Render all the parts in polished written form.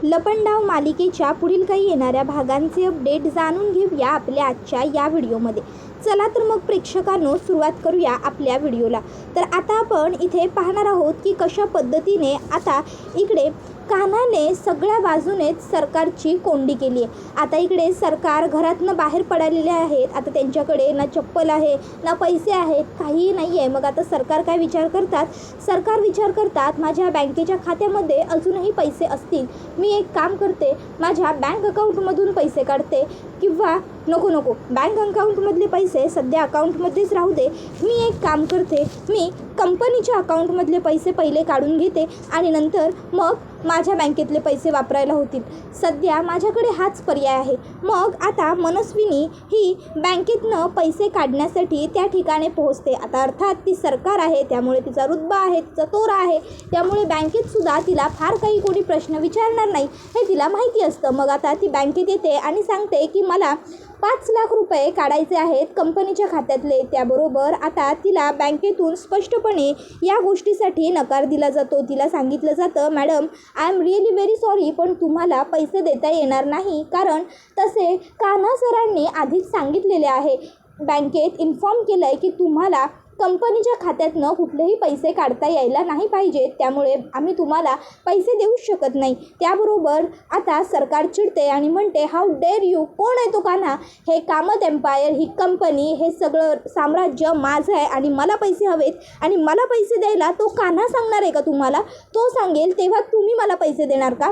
लपंडाव मालिकेच्या पुढील काही येणाऱ्या भागांचे अपडेट जाणून घेऊया आपल्या आजच्या या व्हिडिओमध्ये. चला तर मग प्रेक्षकांनो सुरुवात करूया आपल्या व्हिडिओला. तर आता आपण इथे पाहणार आहोत की कशा पद्धतीने आता इकडे कान्हाने सगळ्या बाजूनेच सरकारची कोंडी केली आहे. आता इकडे सरकार घरातनं बाहेर पडलेले आहेत. आता त्यांच्याकडे ना चप्पल आहे ना पैसे आहेत, काहीही नाही आहे. मग आता सरकार काय विचार करतात? सरकार विचार करतात माझ्या बँकेच्या खात्यामध्ये अजूनही पैसे असतील, मी एक काम करते, माझ्या बँक अकाउंटमधून पैसे काढते, किंवा नको बँक अकाउंटमधले पैसे सध्या अकाउंटमध्येच राहू दे, मी एक काम करते, मी कंपनीच्या अकाउंटमधले पैसे पहिले काढून घेते आणि नंतर मग माझ्या बँकेतले पैसे वापरायला होतील. सध्या माझ्याकडे हाच पर्याय आहे. मग आता मनस्विनी ही बँकेतनं पैसे काढण्यासाठी त्या ठिकाणी पोहोचते. आता अर्थात ती सरकार आहे, त्यामुळे तिचा रुतबा आहे, तिचा तोरा आहे, त्यामुळे बँकेतसुद्धा तिला फार काही कोणी प्रश्न विचारणार नाही हे तिला माहिती असतं. मग आता ती बँकेत येते आणि सांगते की मला 5 लाख रुपये काढायचे आहेत कंपनीच्या खात्यातले. त्याबरोबर आता तिला बँकेतून स्पष्टपणे या गोष्टीसाठी नकार दिला जातो. तिला सांगितलं जातं, madam I am really very sorry, पण तुम्हाला पैसे देता येणार नाही, कारण तसे कान्हा सरांनी आधीच सांगितलेले आहे, बँकेत इन्फॉर्म केलं आहे की तुम्हाला कंपनीच्या खात्यातनं कुठलेही पैसे काढता यायला नाही पाहिजेत, त्यामुळे आम्ही तुम्हाला पैसे देऊ शकत नाही. त्याबरोबर आता सरकार चिडते आणि म्हणते, हाऊ डेअर यू, कोण आहे तो कान्हा? हे कामत एम्पायर, ही कंपनी, हे सगळं साम्राज्य माझं आहे आणि मला पैसे हवेत आणि मला पैसे द्यायला तो कान्हा सांगणार आहे का तुम्हाला? तो सांगेल तेव्हा तुम्ही मला पैसे देणार का?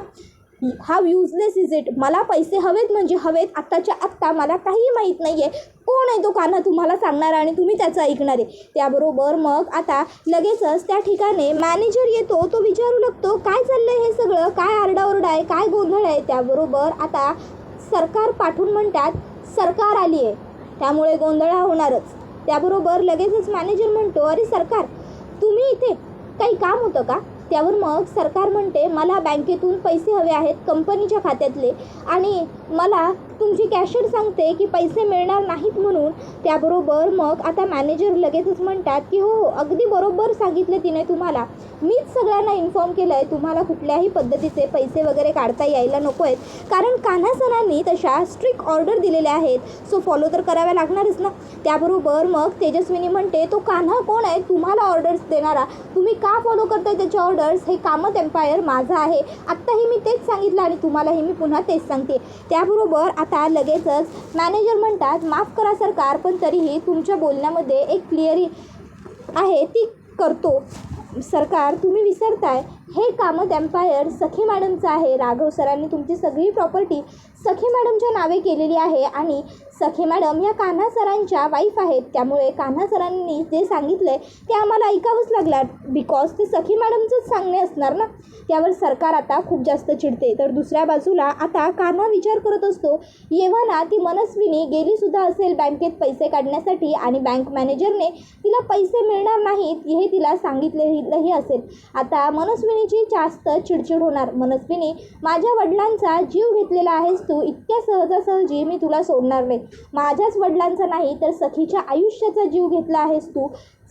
हाऊ युजलेस इज इट, मला पैसे हवेत म्हणजे हवेत, आत्ताच्या आत्ता, मला काहीही माहीत नाही आहे कोण आहे तो कान्हा तुम्हाला सांगणार आणि तुम्ही त्याचं ऐकणार आहे. त्याबरोबर मग आता लगेचच त्या ठिकाणी मॅनेजर येतो. तो विचारू लागतो, काय चाललं आहे हे सगळं, काय आरडाओरडा आहे, काय गोंधळ आहे? त्याबरोबर आता सरकार पाठवून म्हणतात, सरकार आली आहे त्यामुळे गोंधळ होणारच. त्याबरोबर लगेचच मॅनेजर म्हणतो, अरे सरकार, तुम्ही इथे काही काम होतं का? त्यावर मग सरकार म्हणते, मला बँकेतून पैसे हवे आहेत कंपनीच्या खात्यातले आणि मला तुमची कॅशियर सांगते की पैसे मिळणार नाहीत म्हणून. त्याबरोबर मग आता मॅनेजर लगेचच म्हणतात की हो, अगदी बरोबर सांगितलं तिने तुम्हाला, मीच सगळ्यांना इन्फॉर्म केलं आहे, तुम्हाला कुठल्याही पद्धतीचे पैसे वगैरे काढता यायला नको आहेत, कारण कान्हा सरांनी तशा स्ट्रिक्ट ऑर्डर दिलेल्या आहेत, सो फॉलो तर कराव्या लागणारच ना. त्याबरोबर मग तेजस्विनी म्हणते, तो कान्हा कोण आहे तुम्हाला ऑर्डर्स देणारा? तुम्ही का फॉलो करताय त्याच्या ऑर्डर्स? हे कामत एम्पायर माझं आहे, आत्ताही मी तेच सांगितलं आणि तुम्हालाही मी पुन्हा तेच सांगते. त्याबरोबर आता लगेचच मॅनेजर म्हणतात, माफ करा सरकार, पण तरीही तुमच्या बोलण्यामध्ये एक क्लिअरी आहे ती करतो. सरकार, तुम्ही विसरताय, हे कामत एम्पायर सखी मॅडमचं आहे. राघव सरांनी तुमची सगळी प्रॉपर्टी सखी मॅडमच्या नावे केलेली आहे आणि सखी मॅडम या कान्हा सरांच्या वाईफ आहेत, त्यामुळे कान्हा सरांनी जे सांगितलं आहे ते आम्हाला ऐकावंच लागणार, बिकॉज ते सखी मॅडमचंच सांगणे असणार ना. त्यावर सरकार आता खूप जास्त चिडते. तर दुसऱ्या बाजूला आता कान्हा विचार करत असतो, येव्हाना ती मनस्विनी गेलीसुद्धा असेल बँकेत पैसे काढण्यासाठी आणि बँक मॅनेजरने तिला पैसे मिळणार नाहीत हे तिला सांगितलेलंही असेल. आता मनस्विनीची जास्त चिडचिड होणार. मनस्विनी, माझ्या वडिलांचा जीव घेतलेला आहेस तू, इतक्या सहजासहजी मी तुला सोडणार नाही. माझ्याच वडिलांचा नाही तर सखीच्या आयुष्याचा जीव घेतला आहेस तू,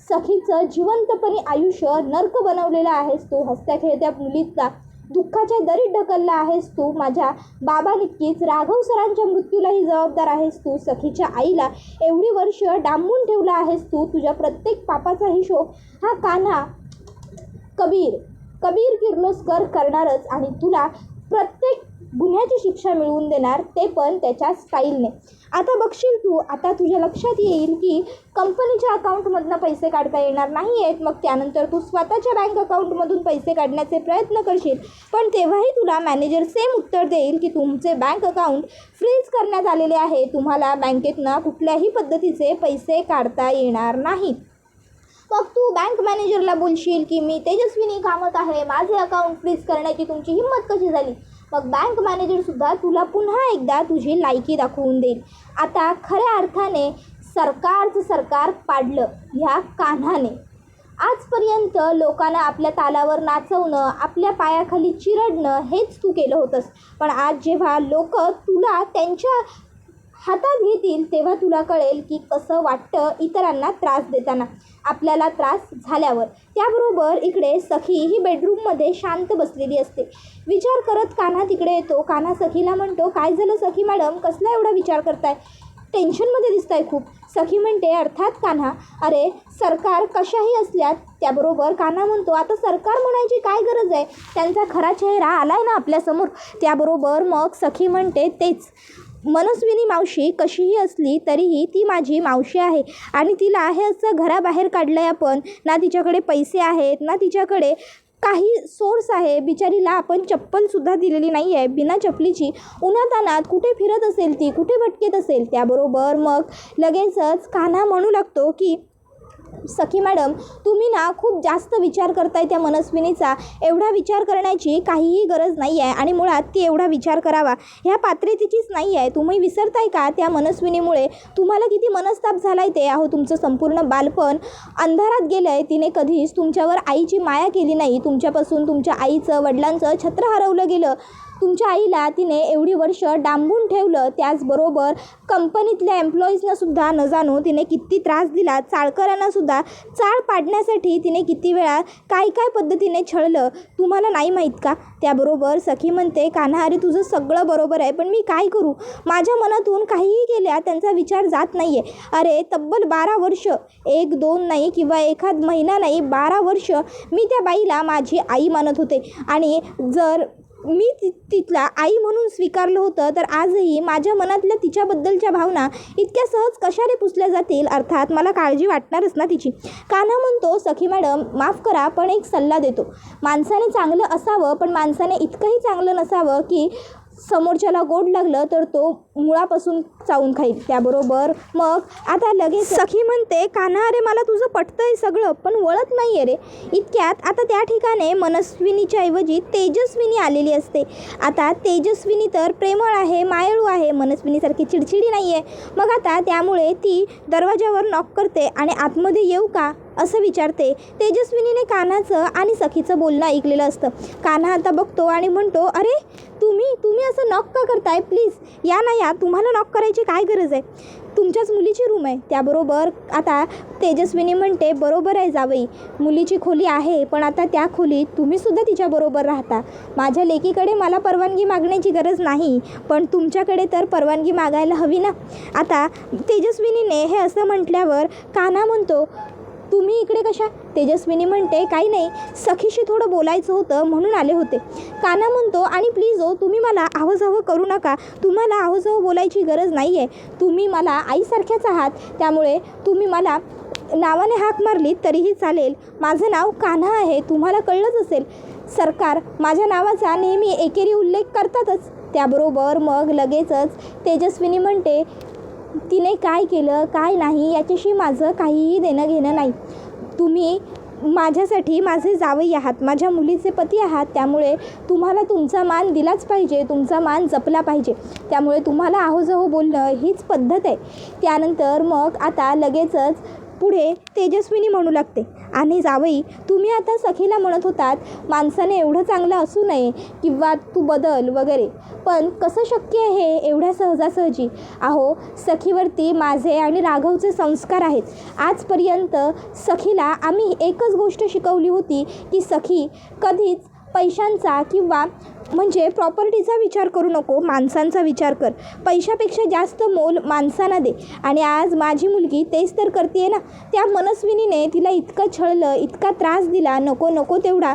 सखीचं जिवंतपणे आयुष्य नर्क बनवलेलं आहेस तू, हसत्या खेळत्या मुलीचा दुःखाच्या दरीत ढकलला आहेस तू, माझ्या बाबांइतकीच राघव सरांच्या मृत्यूलाही जबाबदार आहेस तू, सखीच्या आईला एवढी वर्ष डांबून ठेवला आहेस तू, तुझ्या प्रत्येक पापाचा हिशोब हा कान्हा कबीर किर्लोस्कर करणारच आणि तुला प्रत्येक गुन्ह्याची शिक्षा मिळवून देणार, ते पण त्याच्या स्टाईलने. आता बघशील तू, आता तुझ्या लक्षात येईल की कंपनीच्या अकाउंटमधनं पैसे काढता येणार नाही आहेत, मग त्यानंतर तू स्वतःच्या बँक अकाउंटमधून पैसे काढण्याचे प्रयत्न करशील, पण तेव्हाही तुला मॅनेजर सेम उत्तर देईल की तुमचे बँक अकाउंट फ्रीज करण्यात आलेले आहे, तुम्हाला बँकेतनं कुठल्याही पद्धतीचे पैसे काढता येणार नाहीत. मग तू बँक मॅनेजरला बोलशील की मी तेजस्विनी कामत आहे, माझे अकाउंट फ्रीज करण्याची तुमची हिंमत कशी झाली? मग बँक मॅनेजरसुद्धा तुला पुन्हा एकदा तुझी लायकी दाखवून देईल. आता खऱ्या अर्थाने सरकारचं सरकार पाडलं ह्या कान्हाने. आजपर्यंत लोकांना आपल्या तालावर नाचवणं, आपल्या पायाखाली चिरडणं हेच तू केलं होतंस, पण आज जेव्हा लोक तुला त्यांच्या हातात घेतील तेव्हा तुला कळेल की कसं वाटतं इतरांना त्रास देताना, आपल्याला त्रास झाल्यावर. त्याबरोबर इकडे सखी ही बेडरूममध्ये शांत बसलेली असते. विचार करत कान्हा तिकडे येतो. कान्हा सखीला म्हणतो, काय झालं सखी मॅडम, कसला एवढा विचार करताय, टेन्शनमध्ये दिसताय खूप. सखी म्हणते, अर्थात कान्हा, अरे सरकार कशाही असल्यात. त्याबरोबर कान्हा म्हणतो, आता सरकार म्हणायची काय गरज आहे, त्यांचा खरा चेहरा आलाय ना आपल्यासमोर. त्याबरोबर मग सखी म्हणते, तेच, मनस्विनी मावशी कशीही असली तरीही ती माझी मावशी आहे आणि तिला हे असं घराबाहेर काढलं आहे आपण. ना तिच्याकडे पैसे आहेत, ना तिच्याकडे काही सोर्स आहे. बिचारीला आपण चप्पलसुद्धा दिलेली नाही आहे. बिना चपलीची उन्हातान्हात कुठे फिरत असेल ती, कुठे भटकेत असेल. त्याबरोबर मग लगेचच कान्हा म्हणू लागतो की सखी मॅडम, तुम्ही ना खूप जास्त विचार करताय त्या मनस्विनीचा. एवढा विचार करण्याची काहीही गरज नाही आहे आणि मुळात ती एवढा विचार करावा ह्या पात्रतेचीच नाही आहे. तुम्ही विसरताय का त्या मनस्विनीमुळे तुम्हाला किती मनस्ताप झाला आहे ते. अहो, तुमचं संपूर्ण बालपण अंधारात गेलं आहे. तिने कधीच तुमच्यावर आईची माया केली नाही. तुमच्यापासून तुमच्या आईचं, वडिलांचं छत्र हरवलं गेलं. तुमच्या आईला तिने एवढी वर्ष डांबून ठेवलं. त्याचबरोबर कंपनीतल्या एम्प्लॉईजनासुद्धा न जाणो तिने किती त्रास दिला. चाळकऱ्यांनासुद्धा चाळ पाडण्यासाठी तिने किती वेळा काय काय पद्धतीने छळलं, तुम्हाला नाही माहीत का. त्याबरोबर सखी म्हणते, कान्हा, अरे तुझं सगळं बरोबर आहे, पण मी काय करू, माझ्या मनातून काहीही केल्या त्यांचा विचार जात नाही आहे. अरे तब्बल 12 वर्ष, 1-2 नाही किंवा एखाद महिना नाही, 12 वर्ष मी त्या बाईला माझी आई मानत होते आणि जर मी तिथला आई म्हणून स्वीकारलं होतं तर आजही माझ्या मनातल्या तिच्याबद्दलच्या भावना इतक्या सहज कशाने पुसल्या जातील. अर्थात मला काळजी वाटणारच ना तिची. कान्हा म्हणतो, सखी मॅडम माफ करा, पण एक सल्ला देतो. माणसाने चांगलं असावं, पण माणसाने इतकंही चांगलं नसावं की समोरच्याला गोड लागलं तर तो मुळापासून चावून खाईल. त्याबरोबर मग आता लगेच सखी म्हणते, कान्हा, अरे मला तुझं पटतंय सगळं, पण वळत नाही आहे रे. इतक्यात आता त्या ठिकाणी मनस्विनीच्या ऐवजी तेजस्विनी आलेली असते. आता तेजस्विनी तर प्रेमळ आहे, मायाळू आहे, मनस्विनीसारखी चिडचिडी नाही आहे. मग आता त्यामुळे ती दरवाजावर नॉक करते आणि आतमध्ये येऊ का असं विचारते. तेजस्विनीने कान्हाचं आणि सखीचं बोलणं ऐकलेलं असतं. कान्हा आता बघतो आणि म्हणतो, अरे तुम्ही असं नॉक का करताय, प्लीज या ना, या, तुम्हाला नॉक करायची काय गरज आहे, तुमच्याच मुलीची रूम आहे. त्याबरोबर आता तेजस्विनी म्हणते, बरोबर आहे जावई, मुलीची खोली आहे, पण आता त्या खोलीत तुम्हीसुद्धा तिच्याबरोबर राहता. माझ्या लेकीकडे मला परवानगी मागण्याची गरज नाही, पण तुमच्याकडे तर परवानगी मागायला हवी ना. आता तेजस्विनीने हे असं म्हटल्यावर कान्हा म्हणतो, तुम्ही इकडे कशा. तेजस्विनी म्हणते, काही नाही, सखीशी थोडं बोलायचं होतं म्हणून आले होते. कान्हा म्हणतो, आणि प्लीज हो, तुम्ही मला आवाजावं करू नका, तुम्हाला आवाजावं बोलायची गरज नाही आहे. तुम्ही मला आईसारख्याच आहात, त्यामुळे तुम्ही मला नावाने हाक मारली तरीही चालेल. माझं नाव कान्हा आहे, तुम्हाला कळलंच असेल. सरकार माझ्या नावाचा नेहमी एकेरी उल्लेख करतातच. त्याबरोबर मग लगेचच तेजस्विनी म्हणते, तिने काय केलं काय नाही याच्याशी माझं काहीही देणं घेणं नाही. तुम्ही माझ्यासाठी माझे जावई आहात, माझ्या मुलीचे पती आहात, त्यामुळे तुम्हाला तुमचा मान दिलाच पाहिजे, तुमचा मान जपला पाहिजे. त्यामुळे तुम्हाला आहोजाहो बोलणं हीच पद्धत आहे. त्यानंतर मग आता लगेचच पुढे तेजस्विनी म्हणू लागते, आणि जावई, तुम्ही आता सखीला म्हणत होतात माणसाने एवढं चांगलं असू नये किंवा तू बदल वगैरे, पण कसं शक्य आहे एवढ्या सहजासहजी. अहो, सखीवरती माझे आणि राघवचे संस्कार आहेत. आजपर्यंत सखीला आम्ही एकच गोष्ट शिकवली होती की सखी कधीच पैशांचा किंवा म्हणजे प्रॉपर्टीचा विचार करू नको, माणसांचा विचार कर. पैशापेक्षा जास्त मोल माणसांना दे. आणि आज माझी मुलगी तेच तर करते ना. त्या मनस्विनीने तिला इतकं छळलं, इतका त्रास दिला, नको नको तेवढा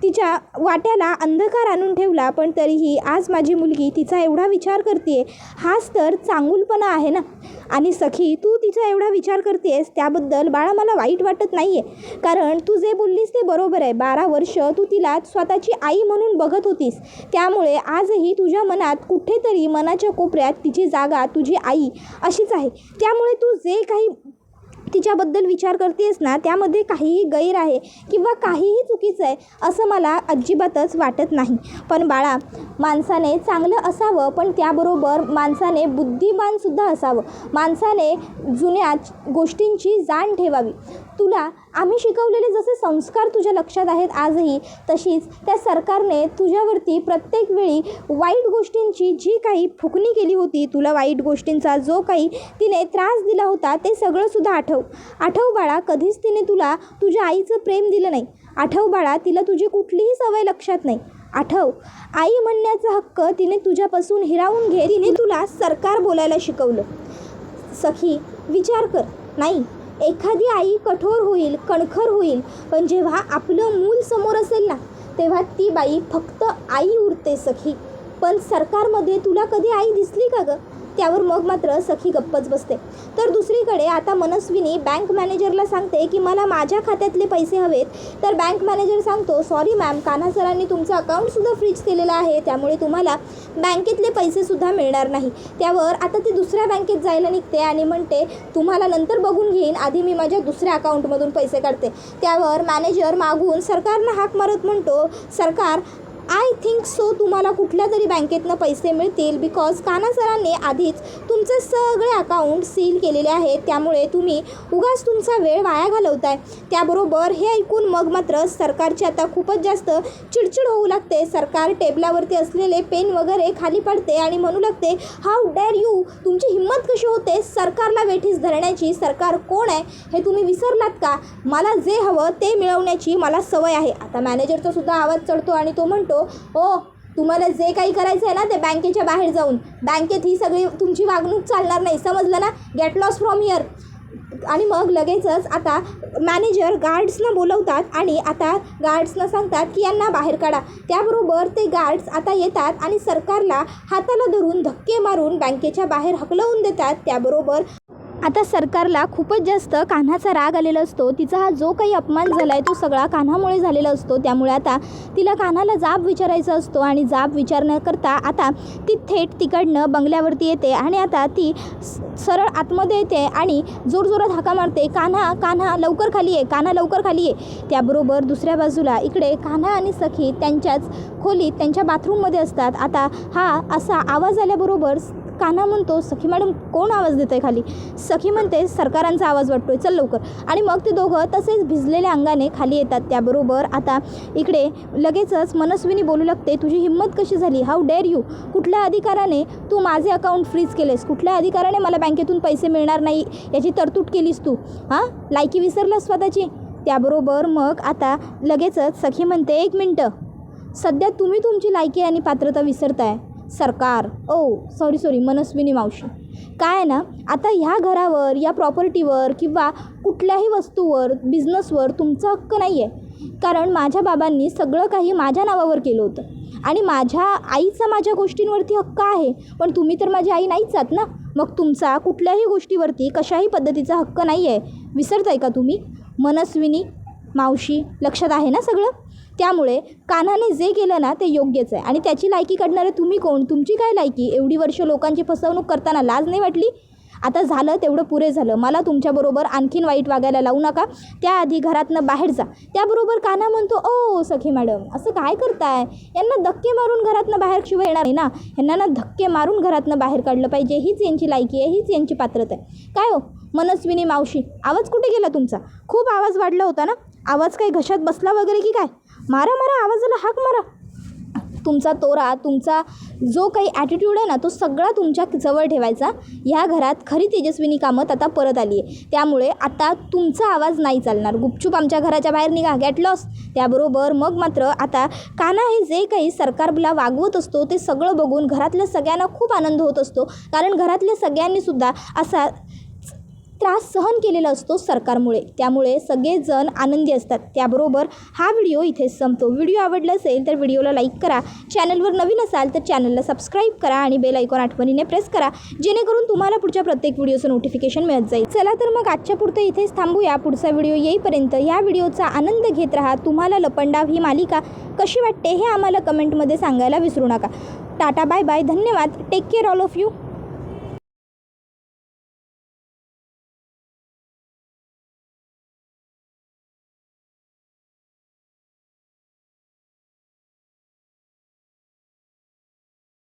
तिच्या वाट्याला अंधकार आणून ठेवला, पण तरीही आज माझी मुलगी तिचा एवढा विचार करते. हाच तर चांगुलपणा आहे ना. आणि सखी, तू तिचा एवढा विचार करतेस त्याबद्दल बाळा मला वाईट वाटत नाही आहे, कारण तू जे बोललीस ते बरोबर आहे. 12 वर्ष तू तिला स्वतःची आई म्हणून बघत होतीस, त्यामुळे आजही तुझ्या मनात कुठेतरी मनाच्या कोपऱ्यात तिची जागा तुझी आई अशीच आहे. त्यामुळे तू जे काही तिच्याबद्दल विचार करतेस ना, त्यामध्ये काहीही गैर आहे किंवा काहीही चुकीचं आहे असं मला अजिबातच वाटत नाही. पण बाळा, माणसाने चांगलं असावं, पण त्याबरोबर माणसाने बुद्धिमानसुद्धा असावं. माणसाने जुन्या गोष्टींची जाण ठेवावी. तुला आम्ही शिकवलेले जसे संस्कार तुझ्या लक्षात आहेत आजही, तशीच त्या सरकारने तुझ्यावरती प्रत्येक वेळी वाईट गोष्टींची जी काही फुकणी केली होती, तुला वाईट गोष्टींचा जो काही तिने त्रास दिला होता, ते सगळंसुद्धा आठव बाळा. कधीच तिने तुला तुझ्या आईचं प्रेम दिलं नाही. आठव बाळा, तिला तुझी कुठलीही सवय लक्षात नाही. आठव, आई म्हणण्याचा हक्क तिने तुझ्यापासून हिरावून घे. तिने तुला सरकार बोलायला शिकवलं. सखी, विचार कर. नाही, एखादी आई कठोर होईल, कणखर होईल, पण जेव्हा आपलं मूल समोर असेल ना, तेव्हा ती बाई फक्त आई उरते सखी. पण सरकारमध्ये तुला कधी आई दिसली का गं? त्यावर मग मात्र सखी गप्पच बसते. तर दुसरीकडे आता मनस्विनी बँक मॅनेजरला सांगते की मला माझ्या खात्यातले पैसे हवेत. तर बँक मॅनेजर सांगतो, सॉरी मॅम, कान्हा सरांनी तुमचं अकाउंटसुद्धा फ्रीज केलेलं आहे, त्यामुळे तुम्हाला बँकेतले पैसेसुद्धा मिळणार नाही. त्यावर आता ती दुसऱ्या बँकेत जायला निघते आणि म्हणते, तुम्हाला नंतर बघून घेईन, आधी मी माझ्या दुसऱ्या अकाउंटमधून पैसे काढते. त्यावर मॅनेजर मागून सरकारनं हाक मारत म्हणतो, सरकार, आय थिंक सो तुम्हाला कुठल्या तरी बँकेतनं पैसे मिळतील, बिकॉज कान्हा सरांनी आधीच तुमचे सगळे अकाउंट सील केलेले आहेत, त्यामुळे तुम्ही उगाच तुमचा वेळ वाया घालवताय. त्याबरोबर हे ऐकून मग मात्र सरकारची आता खूपच जास्त चिडचिड होऊ लागते. सरकार टेबलावरती असलेले पेन वगैरे खाली पाडते आणि म्हणू लागते, हाऊ डेअर यू, तुमची हिंमत कशी होते सरकारला वेठीस धरण्याची? सरकार कोण आहे हे तुम्ही विसरलात का? मला जे हवं ते मिळवण्याची मला सवय आहे. आता मॅनेजरचा सुद्धा आवाज चढतो आणि तो म्हणतो, ओ, तुम्हाला जे काही करायचं आहे ना, ते बँकेच्या बाहेर जाऊन, बँकेत ही सगळी तुमची वागणूक चालणार नाही, समजलं ना? Get lost from here. आणि मग लगेचच आता मॅनेजर गार्ड्सना बोलवतात आणि आता गार्ड्सना सांगतात की यांना बाहेर काढा. त्याबरोबर ते गार्ड्स आता येतात आणि सरकारला हाताला धरून धक्के मारून बँकेच्या बाहेर हकलवून देतात. त्याबरोबर आता सरकारला खूपच जास्त कान्हाचा राग आलेला असतो. तिचा हा जो काही अपमान झाला आहे तो सगळा कान्हामुळे झालेला असतो. त्यामुळे आता तिला कान्हाला जाब विचारायचा असतो आणि जाब विचारण्याकरता आता ती थेट तिकडनं बंगल्यावरती येते आणि आता ती सरळ आतमध्ये येते आणि जोरजोरात हाका मारते, कान्हा, कान्हा लवकर खाली ये, कान्हा लवकर खाली ये. त्याबरोबर दुसऱ्या बाजूला इकडे कान्हा आणि सखी त्यांच्याच खोलीत त्यांच्या बाथरूममध्ये असतात. आता हा असा आवाज आल्याबरोबर कान्हा म्हणतो, सखी मॅडम, कोण आवाज देत आहे खाली? सखी म्हणते, सरकारांचा आवाज वाटतोय, चल लवकर. आणि मग ते दोघं तसेच भिजलेल्या अंगाने खाली येतात. त्याबरोबर आता इकडे लगेचच मनस्विनी बोलू लागते, तुझी हिंमत कशी झाली? हाऊ डेअर यू, कुठल्या अधिकाराने तू माझे अकाउंट फ्रीज केलेस? कुठल्या अधिकाराने मला बँकेतून पैसे मिळणार नाही याची तरतूद केलीस तू? हां, लायकी विसरलास स्वतःची? त्याबरोबर मग आता लगेचच सखी म्हणते, एक मिनटं, सध्या तुम्ही तुमची लायकी आणि पात्रता विसरताय. सरकार, सॉरी मनस्विनी मावशी, काय आहे ना, आता ह्या घरावर, या प्रॉपर्टीवर किंवा कुठल्याही वस्तूवर, बिझनेसवर तुमचा हक्क नाही आहे. कारण माझ्या बाबांनी सगळं काही माझ्या नावावर केलं होतं आणि माझ्या आईचा माझ्या गोष्टींवरती हक्क आहे, पण तुम्ही तर माझी आई नाहीच आहात ना. मग तुमचा कुठल्याही गोष्टीवरती कशाही पद्धतीचा हक्क नाही आहे. विसरताय का तुम्ही? मनस्विनी मावशी, लक्षात आहे ना सगळं? त्यामुळे कान्हाने जे केलं ना ते योग्यच आहे आणि त्याची लायकी काढणारे तुम्ही कोण? तुमची काय लायकी? एवढी वर्ष लोकांची फसवणूक करताना लाज नाही वाटली? आता झालं तेवढं पुरे झालं. मला तुमच्याबरोबर आणखीन वाईट वागायला लावू नका. त्याआधी घरातनं बाहेर जा. त्याबरोबर कान्हा म्हणतो, ओ सखी मॅडम, असं काय करताय? यांना धक्के मारून घरातनं बाहेर शिवाय येणार नाही ना. यांना ना धक्के मारून घरातनं बाहेर काढलं पाहिजे. हीच यांची लायकी आहे, हीच यांची पात्रता आहे. काय हो मनस्विनी मावशी, आवाज कुठे गेला तुमचा? खूप आवाज वाढला होता ना. आवाज काही घशात बसला वगैरे की काय? मारा आवाजाला हाक मारा. तुमचा तोरा, तुमचा जो काही ॲटिट्यूड आहे ना, तो सगळा तुमच्या जवळ ठेवायचा. ह्या घरात खरी तेजस्विनी कामत आता परत आली आहे, त्यामुळे आता तुमचा आवाज नाही चालणार. गुपचूप आमच्या घराच्या बाहेर निघा, गेट लॉस. त्याबरोबर मग मात्र आता कान्हा हे जे काही सरकारला वागवत असतो ते सगळं बघून घरातल्या सगळ्यांना खूप आनंद होत असतो. कारण घरातल्या सगळ्यांनीसुद्धा असा त्रास सहन केलेला असतो सरकारमुळे, त्यामुळे सगळेजण आनंदी असतात. त्याबरोबर हा व्हिडिओ इथेच संपतो. व्हिडिओ आवडला असेल तर व्हिडिओला लाईक करा. चॅनलवर नवीन असाल तर चॅनलला सबस्क्राईब करा आणि बेल आयकॉन आठवणीने प्रेस करा, जेणेकरून तुम्हाला पुढच्या प्रत्येक व्हिडिओचं नोटिफिकेशन मिळत जाईल. चला तर मग आजच्या पुरतं इथेच थांबूया. पुढचा व्हिडिओ येईपर्यंत या व्हिडिओचा आनंद घेत राहा. तुम्हाला लपंडाव ही मालिका कशी वाटते हे आम्हाला कमेंटमध्ये सांगायला विसरू नका. टाटा, बाय बाय, धन्यवाद. Take care all of you.